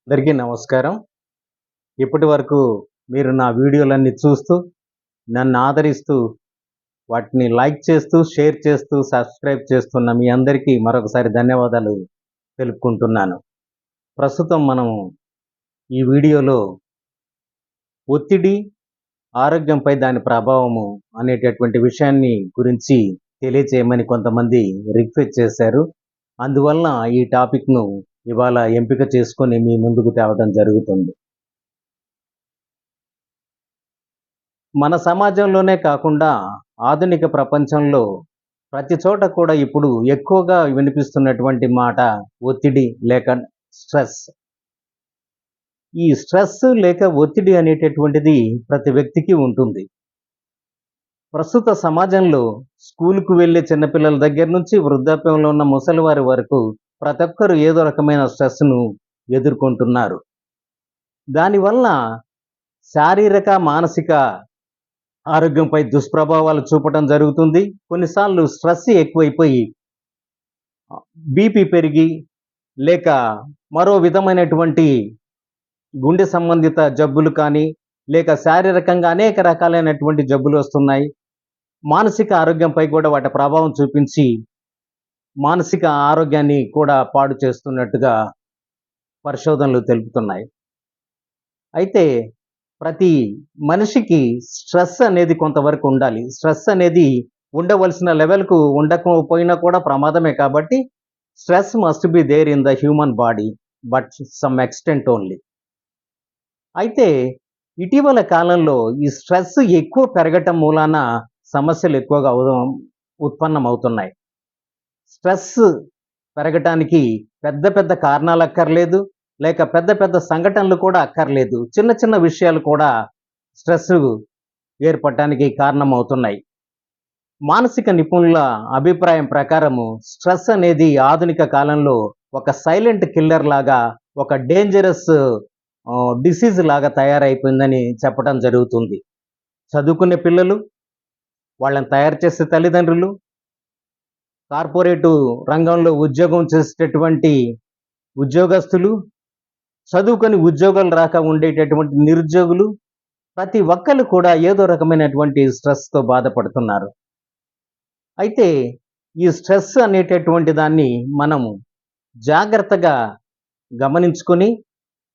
అందరికీ నమస్కారం. ఇప్పటి వరకు మీరు నా వీడియోలన్నీ చూస్తూ, నన్ను ఆదరిస్తూ, వాటిని లైక్ చేస్తూ, షేర్ చేస్తూ, సబ్స్క్రైబ్ చేస్తున్న మీ అందరికీ మరొకసారి ధన్యవాదాలు తెలుపుకుంటున్నాను. ప్రస్తుతం మనం ఈ వీడియోలో ఒత్తిడి, ఆరోగ్యంపై దాని ప్రభావము అనేటటువంటి విషయాన్ని గురించి తెలియచేయమని కొంతమంది రిక్వెస్ట్ చేశారు. అందువలన ఈ టాపిక్‌ను ఇవాళ ఎంపిక చేసుకొని మీ ముందుకు తేవడం జరుగుతుంది. మన సమాజంలోనే కాకుండా ఆధునిక ప్రపంచంలో ప్రతి చోట కూడా ఇప్పుడు ఎక్కువగా వినిపిస్తున్నటువంటి మాట ఒత్తిడి లేక స్ట్రెస్. ఈ స్ట్రెస్ లేక ఒత్తిడి అనేటటువంటిది ప్రతి వ్యక్తికి ఉంటుంది. ప్రస్తుత సమాజంలో స్కూలుకు వెళ్ళే చిన్నపిల్లల దగ్గర నుంచి వృద్ధాప్యంలో ఉన్న ముసలివారి వరకు ప్రతి ఒక్కరు ఏదో రకమైన స్ట్రెస్‌ను ఎదుర్కొంటున్నారు. దానివల్ల శారీరక, మానసిక ఆరోగ్యంపై దుష్ప్రభావాలు చూపటం జరుగుతుంది. కొన్నిసార్లు స్ట్రెస్ ఎక్కువైపోయి బీపీ పెరిగి లేక మరో విధమైనటువంటి గుండె సంబంధిత జబ్బులు కానీ, లేక శారీరకంగా అనేక రకాలైనటువంటి జబ్బులు వస్తున్నాయి. మానసిక ఆరోగ్యంపై కూడా వాటి ప్రభావం చూపించి, మానసిక ఆరోగ్యాన్ని కూడా పాడు చేస్తున్నట్టుగా పరిశోధనలు తెలుపుతున్నాయి. అయితే ప్రతి మనిషికి స్ట్రెస్ అనేది కొంతవరకు ఉండాలి. స్ట్రెస్ అనేది ఉండవలసిన లెవెల్‌కు ఉండకపోయినా కూడా ప్రమాదమే కాబట్టి, stress must be there in the human body but some extent only. అయితే ఇటీవల కాలంలో ఈ స్ట్రెస్ ఎక్కువ పెరగటం మూలాన సమస్యలు ఎక్కువగా ఉత్పన్నమవుతున్నాయి. స్ట్రెస్ పెరగటానికి పెద్ద పెద్ద కారణాలు అక్కర్లేదు. లేక పెద్ద పెద్ద సంఘటనలు కూడా అక్కర్లేదు. చిన్న చిన్న విషయాలు కూడా స్ట్రెస్ ఏర్పడటానికి కారణమవుతున్నాయి. మానసిక నిపుణుల అభిప్రాయం ప్రకారము స్ట్రెస్ అనేది ఆధునిక కాలంలో ఒక సైలెంట్ కిల్లర్ లాగా, ఒక డేంజరస్ డిసీజ్ లాగా తయారైపోయిందని చెప్పడం జరుగుతుంది. చదువుకునే పిల్లలు, వాళ్ళని తయారు చేసే తల్లిదండ్రులు, కార్పొరేటు రంగంలో ఉద్యోగం చేసేటటువంటి ఉద్యోగస్తులు, చదువుకొని ఉద్యోగాలు రాక ఉండేటటువంటి నిరుద్యోగులు, ప్రతి ఒక్కళ్ళు కూడా ఏదో రకమైనటువంటి స్ట్రెస్‌తో బాధపడుతున్నారు. అయితే ఈ స్ట్రెస్ అనేటటువంటి దాన్ని మనము జాగ్రత్తగా గమనించుకొని,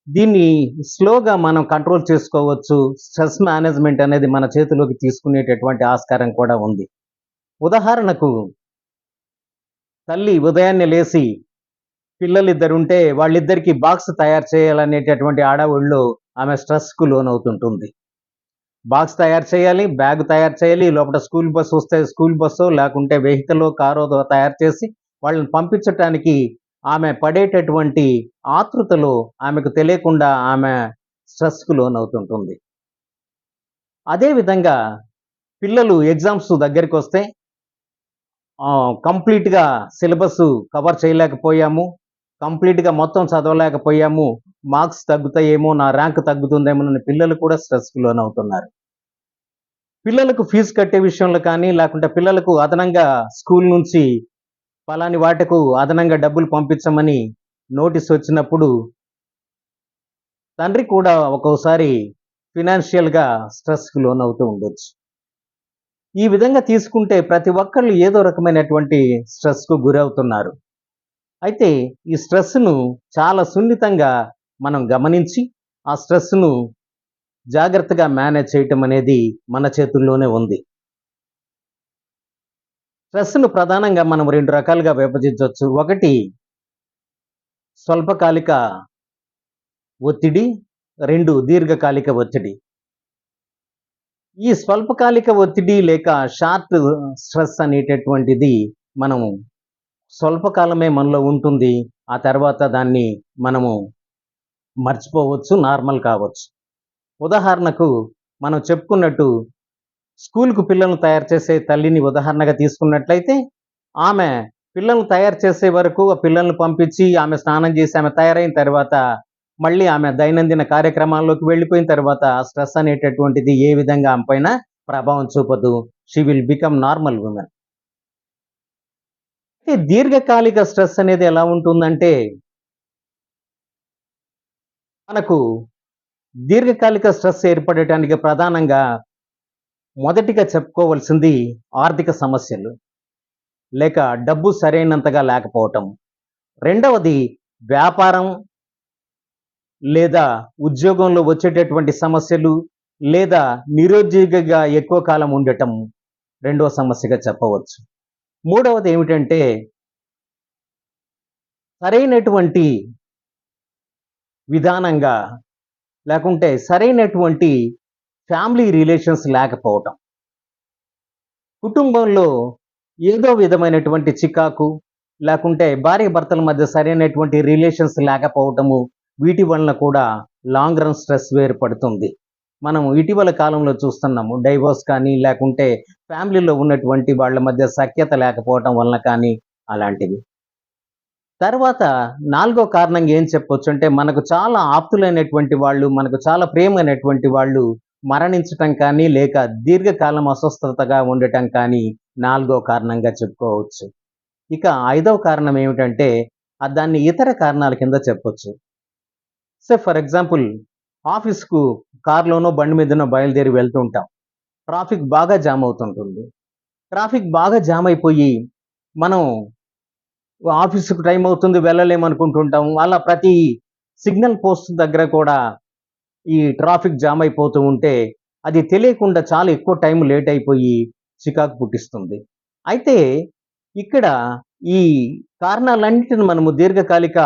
దీన్ని స్లోగా మనం కంట్రోల్ చేసుకోవచ్చు. స్ట్రెస్ మేనేజ్‌మెంట్ అనేది మన చేతిలోకి తీసుకునేటటువంటి ఆస్కారం కూడా ఉంది. ఉదాహరణకు తల్లి ఉదయాన్నే లేసి పిల్లలిద్దరుంటే వాళ్ళిద్దరికీ బాక్స్ తయారు చేయాలనేటటువంటి హడావుడిలో ఆమె స్ట్రెస్‌కు లోనవుతుంటుంది. బాక్స్ తయారు చేయాలి, బ్యాగ్ తయారు చేయాలి, లోపట స్కూల్ బస్ వస్తే స్కూల్ బస్సో లేకుంటే వెహికలో, కారో తయారు చేసి వాళ్ళని పంపించటానికి ఆమె పడేటటువంటి ఆతృతలో ఆమెకు తెలియకుండా ఆమె స్ట్రెస్‌కు లోనవుతుంటుంది. అదే విధంగా పిల్లలు ఎగ్జామ్స్ దగ్గరికొస్తే కంప్లీట్‌గా సిలబస్ కవర్ చేయలేకపోయాము, కంప్లీట్‌గా మొత్తం చదవలేకపోయాము, మార్క్స్ తగ్గుతాయేమో, నా ర్యాంక్ తగ్గుతుందేమోనని పిల్లలు కూడా స్ట్రెస్‌కి లోనవుతున్నారు. పిల్లలకు ఫీజు కట్టే విషయంలో కానీ, లేకుంటే పిల్లలకు అదనంగా స్కూల్ నుంచి పలాని వాటికు అదనంగా డబ్బులు పంపించమని నోటీస్ వచ్చినప్పుడు తండ్రి కూడా ఒక్కోసారి ఫినాన్షియల్‌గా స్ట్రెస్‌కి లోనవుతూ ఉండొచ్చు. ఈ విధంగా తీసుకుంటే ప్రతి ఒక్కళ్ళు ఏదో రకమైనటువంటి స్ట్రెస్‌కు గురవుతున్నారు. అయితే ఈ స్ట్రెస్‌ను చాలా సున్నితంగా మనం గమనించి, ఆ స్ట్రెస్‌ను జాగ్రత్తగా మేనేజ్ చేయటం అనేది మన చేతుల్లోనే ఉంది. స్ట్రెస్‌ను ప్రధానంగా మనం 2 రకాలుగా విభజించొచ్చు. ఒకటి స్వల్పకాలిక ఒత్తిడి, 2 దీర్ఘకాలిక ఒత్తిడి. ఈ స్వల్పకాలిక ఒత్తిడి లేక షార్ట్ స్ట్రెస్ అనేటటువంటిది మనము స్వల్పకాలమే మనలో ఉంటుంది. ఆ తర్వాత దాన్ని మనము మర్చిపోవచ్చు, నార్మల్ కావచ్చు. ఉదాహరణకు మనం చెప్పుకున్నట్టు స్కూలుకు పిల్లల్ని తయారు చేసే తల్లిని ఉదాహరణగా తీసుకున్నట్లయితే, ఆమె పిల్లల్ని తయారు చేసే వరకు ఆ పిల్లల్ని పంపించి, ఆమె స్నానం చేసి, ఆమె తయారైన తర్వాత, మళ్ళీ ఆమె దైనందిన కార్యక్రమాల్లోకి వెళ్ళిపోయిన తర్వాత, స్ట్రెస్ అనేటటువంటిది ఏ విధంగా ఆమె పైన ప్రభావం చూపదు. She will become normal women. అయితే దీర్ఘకాలిక స్ట్రెస్ అనేది ఎలా ఉంటుందంటే మనకు దీర్ఘకాలిక స్ట్రెస్ ఏర్పడటానికి ప్రధానంగా మొదటిగా చెప్పుకోవాల్సింది ఆర్థిక సమస్యలు, లేక డబ్బు సరైనంతగా లేకపోవటం. రెండవది వ్యాపారం లేదా ఉద్యోగంలో వచ్చేటటువంటి సమస్యలు, లేదా నిరుద్యోగిగా ఎక్కువ కాలం ఉండటం రెండవ సమస్యగా చెప్పవచ్చు. మూడవది ఏమిటంటే సరైనటువంటి విధానంగా లేకుంటే సరైనటువంటి ఫ్యామిలీ రిలేషన్స్ లేకపోవటం. కుటుంబంలో ఏదో విధమైనటువంటి చికాకు, లేకుంటే భార్యాభర్తల మధ్య సరైనటువంటి రిలేషన్స్ లేకపోవటము, వీటి వలన కూడా లాంగ్ రన్ స్ట్రెస్ ఏర్పడుతుంది. మనం ఇటీవల కాలంలో చూస్తున్నాము. డైవోర్స్ కానీ, లేకుంటే ఫ్యామిలీలో ఉన్నటువంటి వాళ్ళ మధ్య సఖ్యత లేకపోవటం వలన కానీ అలాంటివి. తర్వాత నాలుగో కారణంగా ఏం చెప్పొచ్చంటే, మనకు చాలా ఆప్తులైనటువంటి వాళ్ళు, మనకు చాలా ప్రియమైనటువంటి వాళ్ళు మరణించటం కానీ, లేక దీర్ఘకాలం అస్వస్థతగా ఉండటం కానీ నాలుగో కారణంగా చెప్పుకోవచ్చు. ఇక ఐదవ కారణం ఏమిటంటే, దాన్ని ఇతర కారణాల కింద చెప్పొచ్చు. ఫర్ ఎగ్జాంపుల్, ఆఫీస్‌కు కార్‌లోనో, బండి మీదనో బయలుదేరి వెళ్తూ ఉంటాం. ట్రాఫిక్ బాగా జామ్ అవుతుంటుంది. ట్రాఫిక్ బాగా జామ్ అయిపోయి, మనం ఆఫీస్‌కి టైం అవుతుంది వెళ్ళలేమనుకుంటుంటాం. అలా ప్రతి సిగ్నల్ పోస్ట్ దగ్గర కూడా ఈ ట్రాఫిక్ జామ్ అయిపోతూ ఉంటే, అది తెలియకుండా చాలా ఎక్కువ టైం లేట్ అయిపోయి చికాకు పుట్టిస్తుంది. అయితే ఇక్కడ ఈ కారణాలన్నిటిని మనము దీర్ఘకాలిక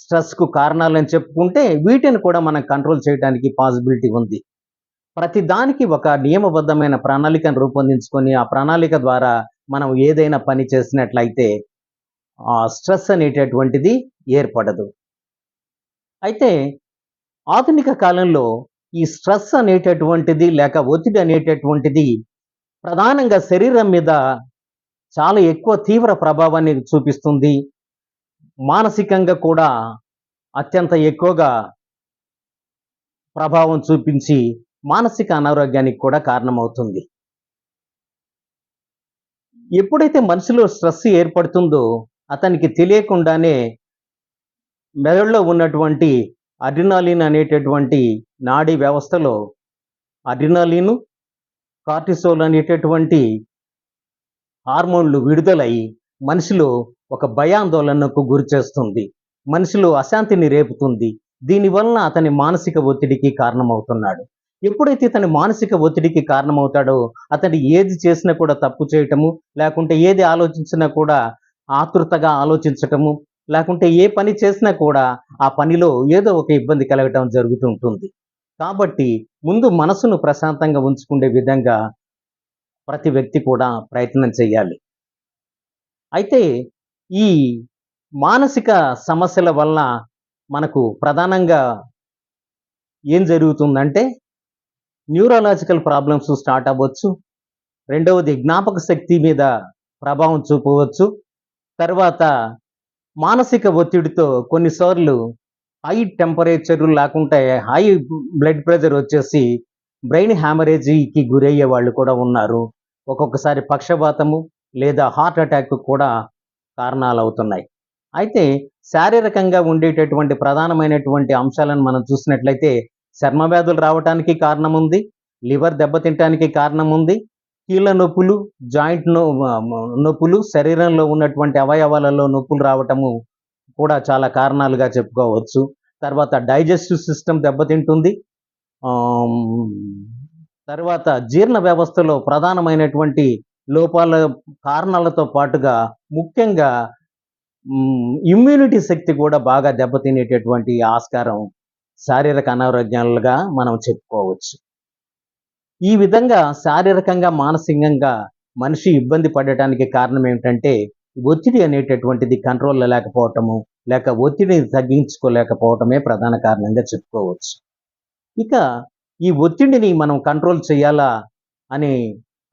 స్ట్రెస్‌కు కారణాలని చెప్పుకుంటే, వీటిని కూడా మనం కంట్రోల్ చేయడానికి పాసిబిలిటీ ఉంది. ప్రతి దానికి ఒక నియమబద్ధమైన ప్రణాళికను రూపొందించుకొని, ఆ ప్రణాళిక ద్వారా మనం ఏదైనా పని చేసినట్లయితే స్ట్రెస్ అనేటటువంటిది ఏర్పడదు. అయితే ఆధునిక కాలంలో ఈ స్ట్రెస్ అనేటటువంటిది, లేక ఒత్తిడి అనేటటువంటిది ప్రధానంగా శరీరం మీద చాలా ఎక్కువ తీవ్ర ప్రభావాన్ని చూపిస్తుంది. మానసికంగా కూడా అత్యంత ఎక్కువగా ప్రభావం చూపించి మానసిక అనారోగ్యానికి కూడా కారణమవుతుంది. ఎప్పుడైతే మనిషిలో స్ట్రెస్ ఏర్పడుతుందో, అతనికి తెలియకుండానే మెదడులో ఉన్నటువంటి అడ్రినాలిన్ అనేటటువంటి నాడీ వ్యవస్థలో అడ్రినాలిన్, కార్టిసోల్ అనేటటువంటి హార్మోన్లు విడుదలై మనిషిలో ఒక భయాందోళనకు గురిచేస్తుంది. మనిషిలో అశాంతిని రేపుతుంది. దీనివలన అతని మానసిక ఒత్తిడికి కారణమవుతున్నాడు. ఎప్పుడైతే ఇతని మానసిక ఒత్తిడికి కారణమవుతాడో, అతడు ఏది చేసినా కూడా తప్పు చేయటము, లేకుంటే ఏది ఆలోచించినా కూడా ఆతృతగా ఆలోచించటము, లేకుంటే ఏ పని చేసినా కూడా ఆ పనిలో ఏదో ఒక ఇబ్బంది కలగటం జరుగుతూ ఉంటుంది. కాబట్టి ముందు మనసును ప్రశాంతంగా ఉంచుకునే విధంగా ప్రతి వ్యక్తి కూడా ప్రయత్నం చేయాలి. అయితే ఈ మానసిక సమస్యల వలన మనకు ప్రధానంగా ఏం జరుగుతుందంటే, న్యూరలాజికల్ ప్రాబ్లమ్స్ స్టార్ట్ అవ్వచ్చు. రెండవది జ్ఞాపక శక్తి మీద ప్రభావం చూపవచ్చు. తర్వాత మానసిక ఒత్తిడితో కొన్నిసార్లు హై టెంపరేచర్ లేకుంటే హై బ్లడ్ ప్రెషర్ వచ్చేసి బ్రెయిన్ హ్యామరేజీకి గురయ్యే వాళ్ళు కూడా ఉన్నారు. ఒక్కొక్కసారి పక్షవాతము లేదా హార్ట్ అటాక్ కూడా కారణాలవుతున్నాయి. అయితే శారీరకంగా ఉండేటటువంటి ప్రధానమైనటువంటి అంశాలను మనం చూసినట్లయితే, చర్మ వ్యాధులు రావటానికి కారణం ఉంది. లివర్ దెబ్బతింటానికి కారణం ఉంది. కీళ్ళ నొప్పులు, జాయింట్ నొప్పులు, శరీరంలో ఉన్నటువంటి అవయవాలలో నొప్పులు రావటము కూడా చాలా కారణాలుగా చెప్పుకోవచ్చు. తర్వాత డైజెస్టివ్ సిస్టమ్ దెబ్బతింటుంది. ఆహ్, తర్వాత జీర్ణ వ్యవస్థలో ప్రధానమైనటువంటి లోపాల కారణాలతో పాటుగా ముఖ్యంగా ఇమ్యూనిటీ శక్తి కూడా బాగా దెబ్బతినేటటువంటి ఆస్కారం శారీరక అనారోగ్యాలుగా మనం చెప్పుకోవచ్చు. ఈ విధంగా శారీరకంగా, మానసికంగా మనిషి ఇబ్బంది పడటానికి కారణం ఏమిటంటే, ఒత్తిడి అనేటటువంటిది కంట్రోల్‌లో లేకపోవటము, లేక ఒత్తిడిని తగ్గించుకోలేకపోవటమే ప్రధాన కారణంగా చెప్పుకోవచ్చు. ఇక ఈ ఒత్తిడిని మనం కంట్రోల్ చేయాలా అని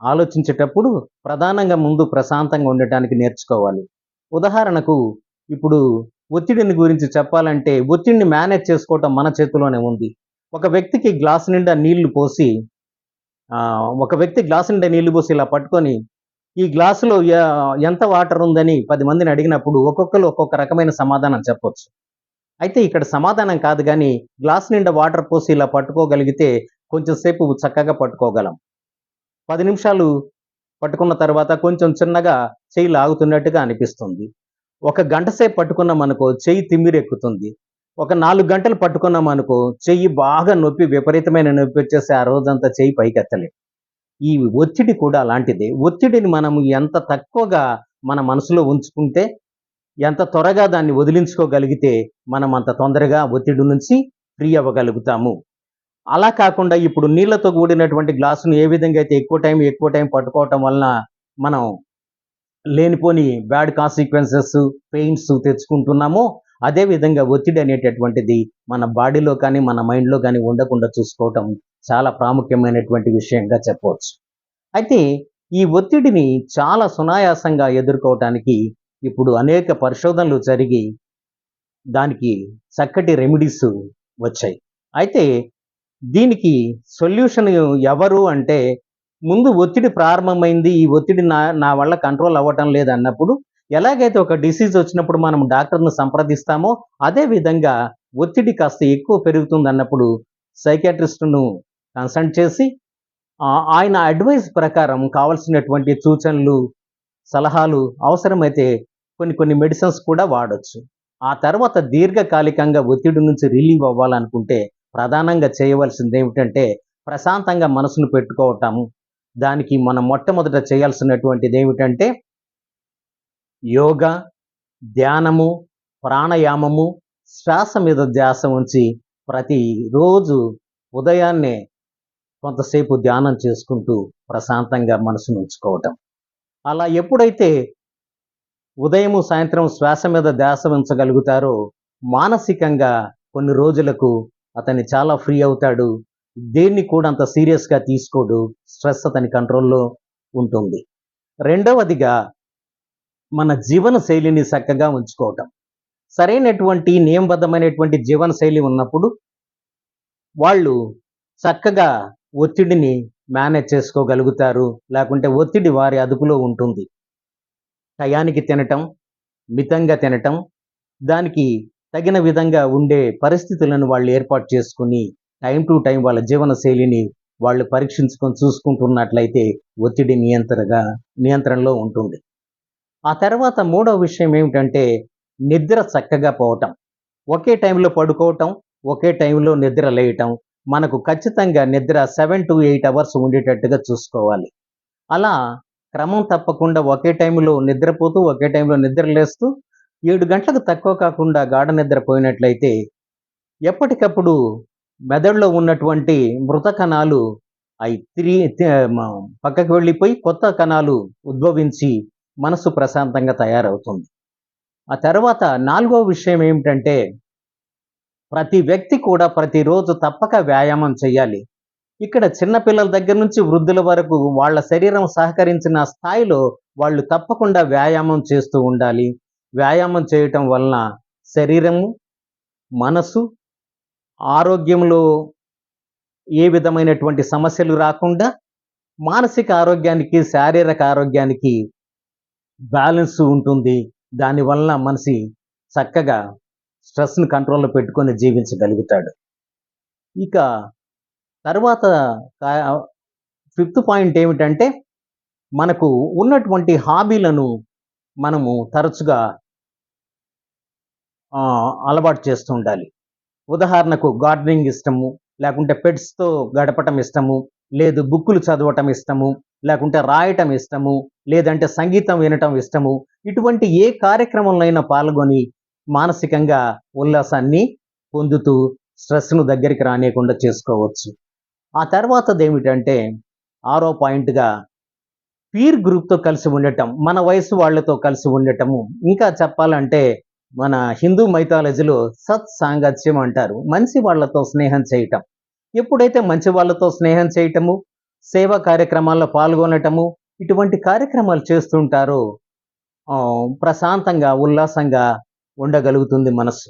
ఆలోచించేటప్పుడు ప్రధానంగా ముందు ప్రశాంతంగా ఉండటానికి నేర్చుకోవాలి. ఉదాహరణకు ఇప్పుడు ఒత్తిడిని గురించి చెప్పాలంటే, ఒత్తిడిని మేనేజ్ చేసుకోవటం మన చేతిలోనే ఉంది. ఒక వ్యక్తికి గ్లాస్ నిండా నీళ్లు పోసి ఇలా పట్టుకొని, ఈ గ్లాసులో ఎంత వాటర్ ఉందని 10 మందిని అడిగినప్పుడు ఒక్కొక్కరు ఒక్కొక్క రకమైన సమాధానం చెప్పొచ్చు. అయితే ఇక్కడ సమాధానం కాదు గానీ, గ్లాస్ నిండా వాటర్ పోసి ఇలా పట్టుకోగలిగితే కొంచెం సేపు చక్కగా పట్టుకోగలం. 10 నిమిషాలు పట్టుకున్న తర్వాత కొంచెం చిన్నగా చెయ్యి లాగుతున్నట్టుగా అనిపిస్తుంది. ఒక గంట సేపు పట్టుకున్నామనుకో చెయ్యి తిమ్మిరెక్కుతుంది. ఒక 4 గంటలు పట్టుకున్నామనుకో చెయ్యి బాగా నొప్పి విపరీతమైన నొప్పొచ్చేసి ఆ రోజంతా చెయ్యి పైకెత్తలేం. ఈ ఒత్తిడి కూడా అలాంటిదే. ఒత్తిడిని మనం ఎంత తక్కువగా మన మనసులో ఉంచుకుంటే, ఎంత త్వరగా దాన్ని వదిలించుకోగలిగితే, మనం అంత తొందరగా ఒత్తిడి నుంచి ఫ్రీ అవ్వగలుగుతాము. అలా కాకుండా ఇప్పుడు నీళ్లతో కూడినటువంటి గ్లాసుని ఏ విధంగా అయితే ఎక్కువ టైం పట్టుకోవటం వలన మనం లేనిపోని బ్యాడ్ కాన్సిక్వెన్సెస్, పెయిన్స్ తెచ్చుకుంటున్నామో, అదే విధంగా ఒత్తిడి అనేటటువంటిది మన బాడీలో కానీ, మన మైండ్‌లో గాని ఉండకుండా చూసుకోవటం చాలా ప్రాముఖ్యమైనటువంటి విషయంగా చెప్పవచ్చు. అయితే ఈ ఒత్తిడిని చాలా సునాయాసంగా ఎదుర్కోవటానికి ఇప్పుడు అనేక పరిశోధనలు జరిగి, దానికి చక్కటి రెమెడీస్ వచ్చాయి. అయితే దీనికి సొల్యూషన్ ఎవరు అంటే, ముందు ఒత్తిడి ప్రారంభమైంది. ఈ ఒత్తిడి నా నా వల్ల కంట్రోల్ అవ్వటం లేదన్నప్పుడు, ఎలాగైతే ఒక డిసీజ్ వచ్చినప్పుడు మనం డాక్టర్‌ని సంప్రదిస్తామో, అదే విధంగా ఒత్తిడి కాస్త ఎక్కువ పెరుగుతుందన్నప్పుడు సైకియాట్రిస్ట్‌ను కన్సల్ట్ చేసి, ఆయన అడ్వైస్ ప్రకారం కావాల్సినటువంటి సూచనలు, సలహాలు అవసరమైతే కొన్ని కొన్ని మెడిసిన్స్ కూడా వాడొచ్చు. ఆ తర్వాత దీర్ఘకాలికంగా ఒత్తిడి నుంచి రిలీవ్ అవ్వాలనుకుంటే ప్రధానంగా చేయవలసిందేమిటంటే ప్రశాంతంగా మనసును పెట్టుకోవటము. దానికి మనం మొట్టమొదట చేయాల్సినటువంటిదేమిటంటే యోగా, ధ్యానము, ప్రాణాయామము, శ్వాస మీద ధ్యాస ఉంచి ప్రతిరోజు ఉదయాన్నే కొంతసేపు ధ్యానం చేసుకుంటూ ప్రశాంతంగా మనసును ఉంచుకోవటం. అలా ఎప్పుడైతే ఉదయము, సాయంత్రం శ్వాస మీద ధ్యాస ఉంచగలుగుతారో, మానసికంగా కొన్ని రోజులకు అతను చాలా ఫ్రీ అవుతాడు. దేన్ని కూడా అంత సీరియస్‌గా తీసుకోడు. స్ట్రెస్ అతని కంట్రోల్‌లో ఉంటుంది. రెండవదిగా మన జీవన శైలిని చక్కగా ఉంచుకోవటం. సరైనటువంటి నియమబద్ధమైనటువంటి జీవన శైలి ఉన్నప్పుడు, వాళ్ళు చక్కగా ఒత్తిడిని మేనేజ్ చేసుకోగలుగుతారు. లేకుంటే ఒత్తిడి వారి అదుపులో ఉంటుంది. టయానికి తినటం, మితంగా తినటం, దానికి తగిన విధంగా ఉండే పరిస్థితులను వాళ్ళు ఏర్పాటు చేసుకొని, టైమ్ టు టైమ్ వాళ్ళ జీవన శైలిని వాళ్ళు పరీక్షించుకొని చూసుకుంటున్నట్లయితే ఒత్తిడి నియంత్రణలో ఉంటుంది. ఆ తర్వాత మూడవ విషయం ఏమిటంటే నిద్ర చక్కగా పోవటం. ఒకే టైంలో పడుకోవటం, ఒకే టైంలో నిద్ర లేయటం. మనకు ఖచ్చితంగా నిద్ర 7-8 అవర్స్ ఉండేటట్టుగా చూసుకోవాలి. అలా క్రమం తప్పకుండా ఒకే టైంలో నిద్రపోతూ, ఒకే టైంలో నిద్ర లేస్తూ 7 గంటలకు తక్కువ కాకుండా గాఢ నిద్ర పోయినట్లయితే, ఎప్పటికప్పుడు మెదడులో ఉన్నటువంటి మృత కణాలు అయి తిరిగి పక్కకు వెళ్ళిపోయి కొత్త కణాలు ఉద్భవించి మనసు ప్రశాంతంగా తయారవుతుంది. ఆ తర్వాత నాలుగో విషయం ఏమిటంటే, ప్రతి వ్యక్తి కూడా ప్రతిరోజు తప్పక వ్యాయామం చేయాలి. ఇక్కడ చిన్న పిల్లల దగ్గర నుంచి వృద్ధుల వరకు వాళ్ళ శరీరం సహకరించిన స్థాయిలో వాళ్ళు తప్పకుండా వ్యాయామం చేస్తూ ఉండాలి. వ్యాయామం చేయటం వలన శరీరము, మనసు, ఆరోగ్యంలో ఏ విధమైనటువంటి సమస్యలు రాకుండా మానసిక ఆరోగ్యానికి, శారీరక ఆరోగ్యానికి బ్యాలెన్స్ ఉంటుంది. దానివలన మనిషి చక్కగా స్ట్రెస్‌ని కంట్రోల్‌లో పెట్టుకొని జీవించగలుగుతాడు. ఇక తర్వాత ఫిఫ్త్ పాయింట్ ఏమిటంటే, మనకు ఉన్నటువంటి హాబీలను మనము తరచుగా అలవాటు చేస్తూ ఉండాలి. ఉదాహరణకు గార్డెనింగ్ ఇష్టము, లేకుంటే పెట్స్‌తో గడపటం ఇష్టము, లేదు బుక్కులు చదవటం ఇష్టము, లేకుంటే రాయటం ఇష్టము, లేదంటే సంగీతం వినటం ఇష్టము. ఇటువంటి ఏ కార్యక్రమంలోనైనా పాల్గొని మానసికంగా ఉల్లాసాన్ని పొందుతూ స్ట్రెస్‌ను దగ్గరికి రానీయకుండా చేసుకోవచ్చు. ఆ తర్వాతదేమిటంటే, ఆరో పాయింట్‌గా పీర్ గ్రూప్‌తో కలిసి ఉండటం. మన వయసు వాళ్ళతో కలిసి ఉండటము. ఇంకా చెప్పాలంటే మన హిందూ మైథాలజీలో సత్ సాంగత్యం అంటారు. మంచి వాళ్ళతో స్నేహం చేయటం. ఎప్పుడైతే మంచి వాళ్ళతో స్నేహం చేయటము, సేవా కార్యక్రమాల్లో పాల్గొనటము, ఇటువంటి కార్యక్రమాలు చేస్తుంటారో ప్రశాంతంగా, ఉల్లాసంగా ఉండగలుగుతుంది మనస్సు.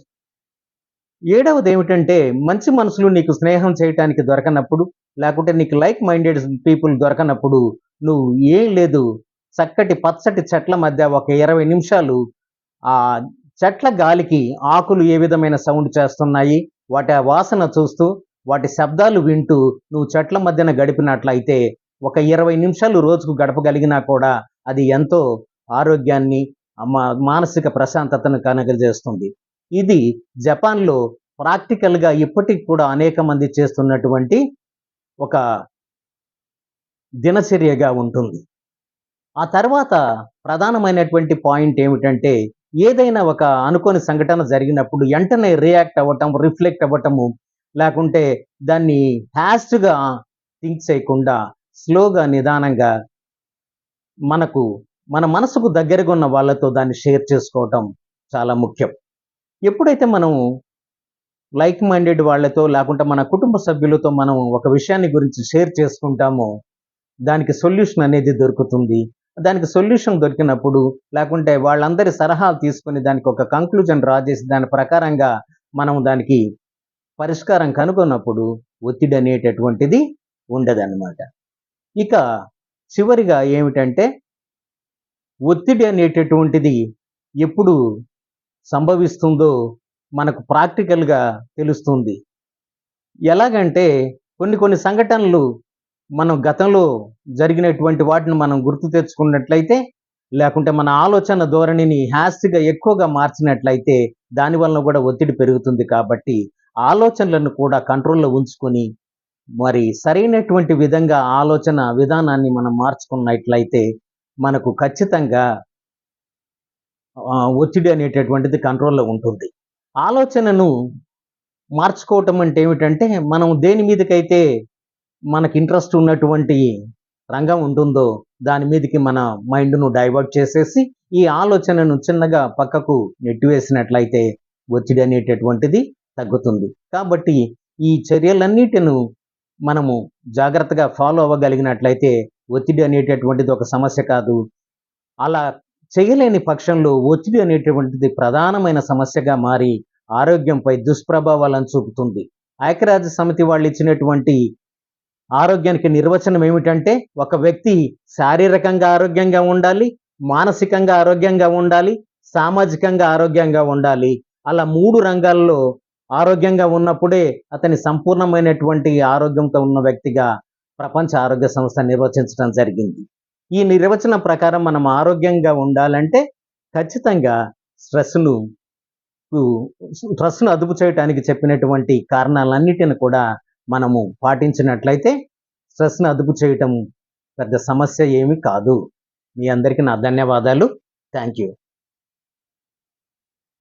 ఏడవదేమిటంటే, మంచి మనుషులు నీకు స్నేహం చేయటానికి దొరకనప్పుడు, లేకుంటే నీకు లైక్ మైండెడ్ పీపుల్ దొరకనప్పుడు, నువ్వు ఏం లేదు, చక్కటి పచ్చటి చెట్ల మధ్య ఒక 20 నిమిషాలు ఆ చెట్ల గాలికి ఆకులు ఏ విధమైన సౌండ్ చేస్తున్నాయి, వాటి ఆ వాసన చూస్తూ, వాటి శబ్దాలు వింటూ నువ్వు చెట్ల మధ్యన గడిపినట్లయితే ఒక 20 నిమిషాలు రోజుకు గడపగలిగినా కూడా అది ఎంతో ఆరోగ్యాన్ని, మానసిక ప్రశాంతతను కలుగజేస్తుంది. ఇది జపాన్‌లో ప్రాక్టికల్‌గా ఇప్పటికి కూడా అనేక మంది చేస్తున్నటువంటి ఒక దినచర్యగా ఉంటుంది. ఆ తర్వాత ప్రధానమైనటువంటి పాయింట్ ఏమిటంటే, ఏదైనా ఒక అనుకోని సంఘటన జరిగినప్పుడు ఎంటనే రియాక్ట్ అవ్వటం, రిఫ్లెక్ట్ అవ్వటము, లేకుంటే దాన్ని ఫాస్ట్‌గా థింక్ చేయకుండా స్లోగా, నిదానంగా మనకు మన మనసుకు దగ్గరగా ఉన్న వాళ్ళతో దాన్ని షేర్ చేసుకోవటం చాలా ముఖ్యం. ఎప్పుడైతే మనం లైక్ మైండెడ్ వాళ్ళతో లేకుంటే మన కుటుంబ సభ్యులతో మనం ఒక విషయాన్ని గురించి షేర్ చేసుకుంటామో, దానికి సొల్యూషన్ అనేది దొరుకుతుంది. దానికి సొల్యూషన్ దొరికినప్పుడు, లేకుంటే వాళ్ళందరి సలహాలు తీసుకొని దానికి ఒక కంక్లూజన్ డ్రా చేసి దాని ప్రకారంగా మనం దానికి పరిష్కారం కనుగొన్నప్పుడు ఒత్తిడి అనేటటువంటిది ఉండదన్నమాట. ఇక చివరిగా ఏమిటంటే, ఒత్తిడి అనేటటువంటిది ఎప్పుడు సంభవిస్తుందో మనకు ప్రాక్టికల్‌గా తెలుస్తుంది. ఎలాగంటే కొన్ని కొన్ని సంఘటనలు మనం గతంలో జరిగినటువంటి వాటిని మనం గుర్తు తెచ్చుకున్నట్లయితే, లేకుంటే మన ఆలోచన ధోరణిని హాస్తిగా ఎక్కువగా మార్చినట్లయితే, దాని వలన కూడా ఒత్తిడి పెరుగుతుంది కాబట్టి, ఆలోచనలను కూడా కంట్రోల్‌లో ఉంచుకొని, మరి సరైనటువంటి విధంగా ఆలోచన విధానాన్ని మనం మార్చుకున్నట్లయితే, మనకు ఖచ్చితంగా ఒత్తిడి అనేటటువంటిది కంట్రోల్‌లో ఉంటుంది. ఆలోచనను మార్చుకోవటం అంటే ఏమిటంటే, మనం దేని మీదకైతే మనకి ఇంట్రెస్ట్ ఉన్నటువంటి రంగం ఉంటుందో, దాని మీదకి మన మైండ్‌ను డైవర్ట్ చేసేసి, ఈ ఆలోచనను చిన్నగా పక్కకు నెట్టివేసినట్లయితే, ఒత్తిడి అనేటటువంటిది తగ్గుతుంది. కాబట్టి, ఈ చర్యలన్నిటిను మనము జాగ్రత్తగా ఫాలో అవ్వగలిగినట్లయితే, ఒత్తిడి అనేటటువంటిది ఒక సమస్య కాదు. అలా చేయలేని పక్షంలో ఒత్తిడి అనేటటువంటిది ప్రధానమైన సమస్యగా మారి, ఆరోగ్యంపై దుష్ప్రభావాలను చూపుతుంది. ఐక్యరాజ్య సమితి వాళ్ళు ఇచ్చినటువంటి ఆరోగ్యానికి నిర్వచనం ఏమిటంటే, ఒక వ్యక్తి శారీరకంగా ఆరోగ్యంగా ఉండాలి, మానసికంగా ఆరోగ్యంగా ఉండాలి, సామాజికంగా ఆరోగ్యంగా ఉండాలి. అలా 3 రంగాల్లో ఆరోగ్యంగా ఉన్నప్పుడే అతని సంపూర్ణమైనటువంటి ఆరోగ్యంతో ఉన్న వ్యక్తిగా ప్రపంచ ఆరోగ్య సంస్థ నిర్వచించడం జరిగింది. ఈ నిర్వచనం ప్రకారం మనం ఆరోగ్యంగా ఉండాలంటే ఖచ్చితంగా స్ట్రెస్‌ను స్ట్రెస్‌ను అదుపు చేయటానికి చెప్పినటువంటి కారణాలన్నిటిని కూడా మనము పాటించినట్లయితే స్ట్రెస్‌ని అదుపు చేయటం పెద్ద సమస్య ఏమీ కాదు. మీ అందరికీ నా ధన్యవాదాలు. Thank you.